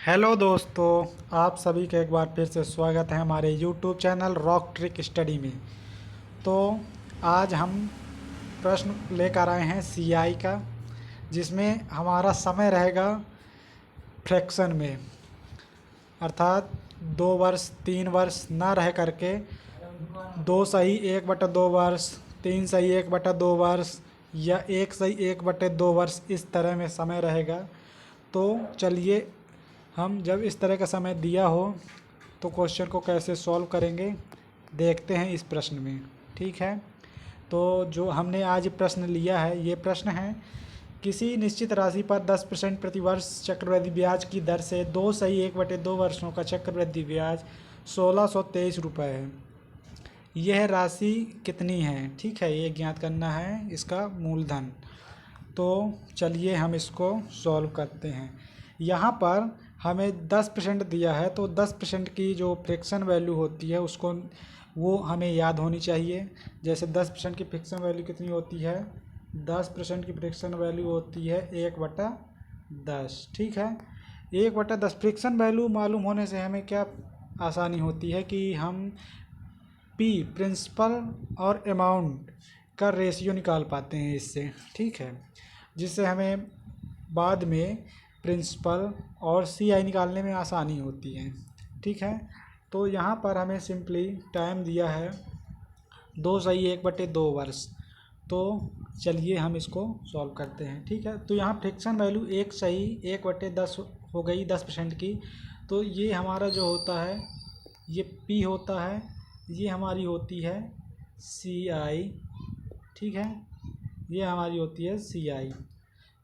Hello दोस्तों, आप सभी का एक बार फिर से स्वागत है हमारे YouTube channel rock trick study में। तो आज हम प्रश्न लेकर आए हैं सीआई का, जिसमें हमारा समय रहेगा फ्रैक्शन में, अर्थात 2 वर्ष 3 वर्ष ना रह करके 2 सही 1/2 वर्ष, 3 सही 1/2 वर्ष या 1 सही 1/2 वर्ष, इस तरह में समय रहेगा। तो चलिए, हम जब इस तरह का समय दिया हो तो क्वेश्चन को कैसे सॉल्व करेंगे देखते हैं इस प्रश्न में। ठीक है, तो जो हमने आज प्रश्न लिया है, ये प्रश्न है किसी निश्चित राशि पर 10% प्रतिवर्ष चक्रवृद्धि ब्याज की दर से 2 सही 1/2 वर्षों का चक्रवृद्धि ब्याज 1623 रुपये है। यह राशि कितनी है? ठीक है, ये ज्ञात करना है इसका मूलधन। तो चलिए हम इसको सॉल्व करते हैं। यहाँ पर हमें 10% दिया है, तो 10% की जो फ्रैक्शन वैल्यू होती है उसको वो हमें याद होनी चाहिए। जैसे 10% की फ्रैक्शन वैल्यू कितनी होती है? 10% की फ्रैक्शन वैल्यू होती है 1/10। ठीक है, 1/10 फ्रैक्शन वैल्यू मालूम होने से हमें क्या आसानी होती है कि हम पी प्रिंसिपल और अमाउंट का रेशियो निकाल पाते हैं इससे। ठीक है, जिससे हमें बाद में प्रिंसिपल और सीआई निकालने में आसानी होती है। ठीक है, तो यहाँ पर हमें सिंपली टाइम दिया है 2 सही 1/2 वर्ष। तो चलिए हम इसको सॉल्व करते हैं। ठीक है, तो यहाँ फ्रैक्शन वैल्यू 1 सही 1/10 हो गई 10% की। तो ये हमारा जो होता है ये पी होता है, ये हमारी होती है सी आई। ठीक है, ये हमारी होती है सी आई।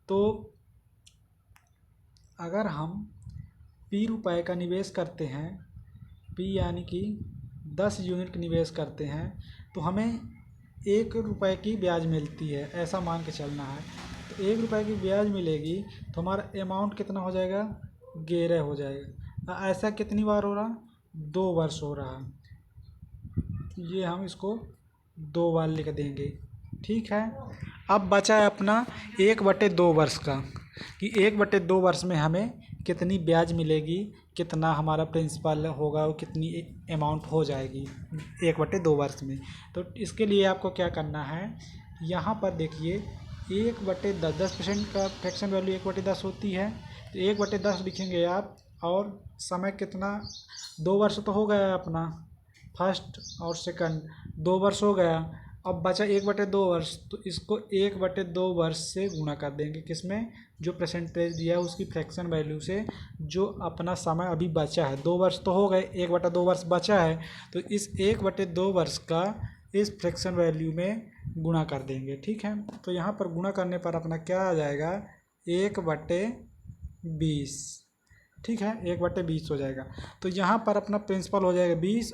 तो अगर हम पी रुपए का निवेश करते हैं, पी यानी कि 10 यूनिट निवेश करते हैं, तो हमें 1 रुपये की ब्याज मिलती है, ऐसा मान के चलना है। तो 1 रुपये की ब्याज मिलेगी तो हमारा अमाउंट कितना हो जाएगा? 11 हो जाएगा। ऐसा कितनी बार हो रहा? 2 वर्ष हो रहा। ये हम इसको 2 बार लिख देंगे। ठीक है, अब बचा है अपना 1/2 वर्ष का, कि 1/2 वर्ष में हमें कितनी ब्याज मिलेगी, कितना हमारा प्रिंसिपल होगा और कितनी अमाउंट हो जाएगी 1/2 वर्ष में। तो इसके लिए आपको क्या करना है, यहाँ पर देखिए 1/10 10% का फ्रैक्शन वैल्यू 1/10 होती है, तो 1/10 लिखेंगे आप। और समय कितना? 2 वर्ष तो हो गया अपना, फर्स्ट और सेकंड 2 वर्ष हो गया। अब बचा 1/2 वर्ष, तो इसको 1/2 वर्ष से गुणा कर देंगे, किसमें? जो परसेंटेज दिया है उसकी फ्रैक्शन वैल्यू से, जो अपना समय अभी बचा है। 2 वर्ष तो हो गए, 1/2 वर्ष बचा है, तो इस 1/2 वर्ष का इस फ्रैक्शन वैल्यू में गुणा कर देंगे। ठीक है, तो यहाँ पर गुणा करने पर अपना क्या आ जाएगा? 1/20। ठीक है, 1/20 हो जाएगा। तो यहाँ पर अपना प्रिंसिपल हो जाएगा 20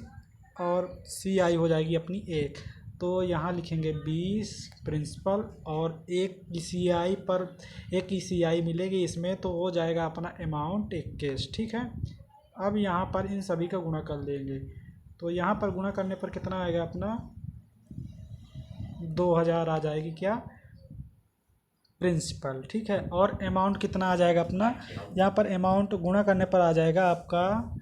और सी आई हो जाएगी अपनी 1। तो यहाँ लिखेंगे 20 प्रिंसिपल और 1 पर 1 मिलेगी इसमें, तो हो जाएगा अपना अमाउंट 21। ठीक है, अब यहाँ पर इन सभी का गुणा कर लेंगे, तो यहाँ पर गुणा करने पर कितना आएगा अपना? 2000 आ जाएगी क्या? प्रिंसिपल। ठीक है, और अमाउंट कितना आ जाएगा अपना? यहाँ पर अमाउंट गुणा करने पर आ जाएगा आपका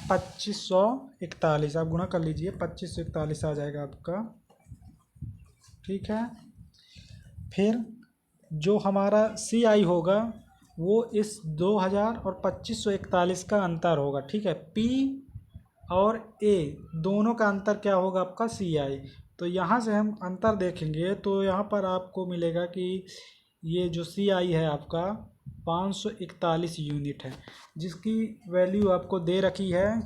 2541। आप गुणा कर लीजिए, 2541 आ जाएगा आपका। ठीक है, फिर जो हमारा सी आई होगा वो इस 2000 और 2541 का अंतर होगा। ठीक है, पी और ए दोनों का अंतर क्या होगा? आपका सी आई। तो यहाँ से हम अंतर देखेंगे तो यहाँ पर आपको मिलेगा कि ये जो सी आई है आपका 541 यूनिट है, जिसकी वैल्यू आपको दे रखी है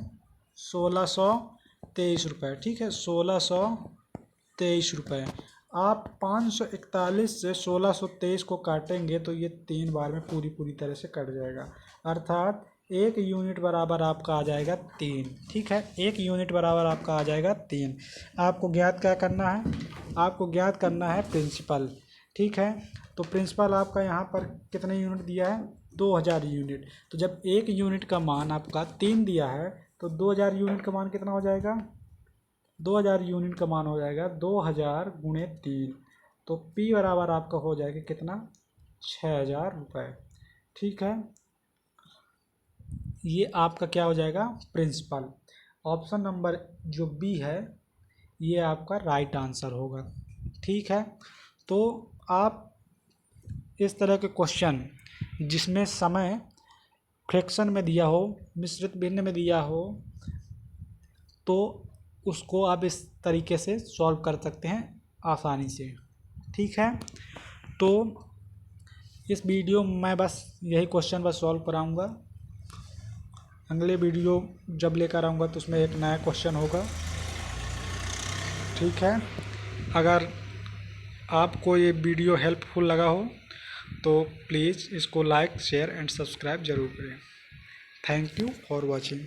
1623 रुपये। ठीक है, 1623 रुपये। आप 541 से 1623 को काटेंगे तो ये 3 बार में पूरी तरह से कट जाएगा, अर्थात 1 यूनिट बराबर आपका आ जाएगा 3। ठीक है, 1 यूनिट बराबर आपका आ जाएगा 3। आपको ज्ञात क्या करना है? आपको ज्ञात करना है प्रिंसिपल। ठीक है, तो प्रिंसिपल आपका यहाँ पर कितने यूनिट दिया है? 2000 यूनिट। तो जब 1 यूनिट का मान आपका 3 दिया है, तो 2000 यूनिट का मान कितना हो जाएगा? 2000 यूनिट का मान हो जाएगा 2000 गुणे 3। तो पी बराबर आपका हो जाएगा कितना? 6000 रुपये। ठीक है, ये आपका क्या हो जाएगा, प्रिंसिपल। ऑप्शन नंबर जो बी है ये आपका राइट आंसर होगा। ठीक है, तो आप इस तरह के क्वेश्चन जिसमें समय फ्रैक्शन में दिया हो, मिश्रित भिन्न में दिया हो, तो उसको आप इस तरीके से सॉल्व कर सकते हैं आसानी से। ठीक है, तो इस वीडियो में मैं बस यही क्वेश्चन बस सॉल्व कराऊंगा। अगले वीडियो जब लेकर आऊँगा तो उसमें एक नया क्वेश्चन होगा। ठीक है, अगर आपको ये वीडियो हेल्पफुल लगा हो तो प्लीज़ इसको लाइक शेयर एंड सब्सक्राइब ज़रूर करें। Thank you for watching.